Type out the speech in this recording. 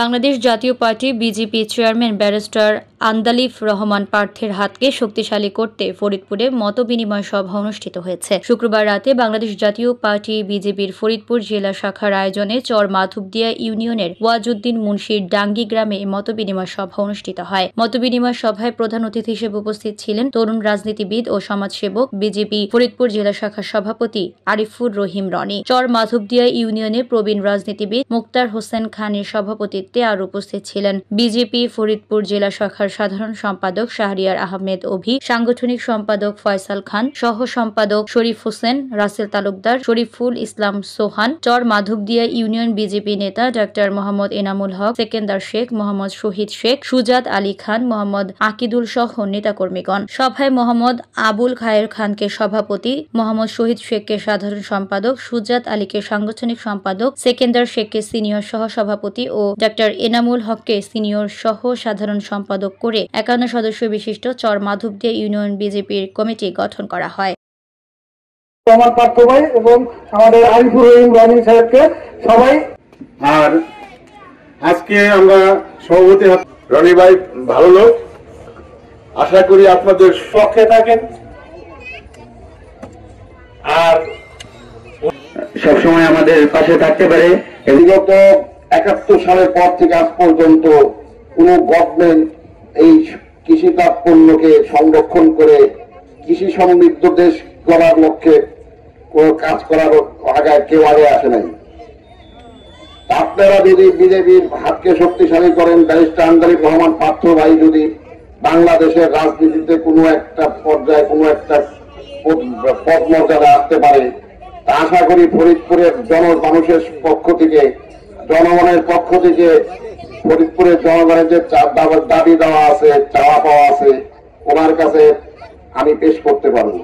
বাংলাদেশ জাতীয় party BJP chairman barrister Andalib Rahman প্রার্থীর হাতকে শক্তিশালী করতে ফরিদপুরে মতবিনিময় সভা অনুষ্ঠিত হয়েছে। শুক্রবার রাতে বাংলাদেশ জাতীয় পার্টি বিজেপির ফরিদপুর জেলা শাখার আয়োজনে চর মাধবদিয়া ইউনিয়নের ওয়াজউদ্দিন মুন্সির ডাঙ্গি গ্রামে মতবিনিময় সভা অনুষ্ঠিত হয়। মতবিনিময় সভায় প্রধান অতিথি হিসেবে উপস্থিত ছিলেন তরুণ রাজনীতিবিদ ও সমাজসেবক বিজেপি ফরিদপুর জেলা শাখার সভাপতি আরিফুর রহিম রনি। চর মাধবদিয়া ইউনিয়নের প্রবীণ রাজনীতিবিদ মুক্তার হোসেন খানের সভাপতিত্বে আর উপস্থিত ছিলেন বিজেপি ফরিদপুর জেলা শাখার সাধারণ সম্পাদক শাহরিয়ার আহমেদ অভি, সাংগঠনিক সম্পাদক ফয়সাল খান, সহ সম্পাদক শরীফ হোসেন, রাসেল তালুকদার, শরীফুল ইসলাম সোহান, চর মাধবদিয়া ইউনিয়ন বিজেপি নেতা ডাক্তার মোহাম্মদ এনামুল হক, সেকেন্দার শেখ, মোহাম্মদ শহীদ শেখ, সুজাত আলী খান, মোহাম্মদ আকিদুল সহ নেতাকর্মীগণ। সভায় মোহাম্মদ আবুল খায়ের খানকে সভাপতি, মোহাম্মদ শহীদ শেখকে সাধারণ সম্পাদক, সুজাত আলীকে সাংগঠনিক সম্পাদক, সেকেন্দার শেখকে সিনিয়র সহ সভাপতি ও ডাক্তার এনামুল হককে সিনিয়র সহ সাধারণ সম্পাদক করে 51 সদস্য বিশিষ্ট চর মাধবদিয়া ইউনিয়ন বিজেপির কমিটি গঠন করা হয়। আমার পার্থ ভাই এবং আমাদের আরিফুর রহিম রনি সাহেবকে সবাই। আর আজকে আমরা সভাপতি রনি ভাই ভালো লোক, আশা করি আপনাদের পক্ষে থাকেন আর সবসময় আমাদের পাশে থাকতে পারে। বিগত 71 সালের পর থেকে আজ পর্যন্ত কোন গভর্নমেন্ট এই কৃষিজাত পণ্যকে সংরক্ষণ করে কৃষি সমৃদ্ধ দেশ গড়ার লক্ষ্যে কোন কাজ করার আগায় কেউ আগে আসে নাই। আপনারা যদি বিজেপির হাতকে শক্তিশালী করেন, ব্যারিস্টার আন্দালিব রহমান পার্থ ভাই যদি বাংলাদেশের রাজনীতিতে কোনো একটা পর্যায়ে কোনো একটা পদ মর্যাদা আসতে পারে, তা আশা করি ফরিদপুরের জনমানুষের পক্ষ থেকে, জনগণের পক্ষ থেকে ফরিদপুরের জনগণের যে দাবি দেওয়া আছে, চাওয়া পাওয়া আছে, ওনার কাছে আমি পেশ করতে পারবো।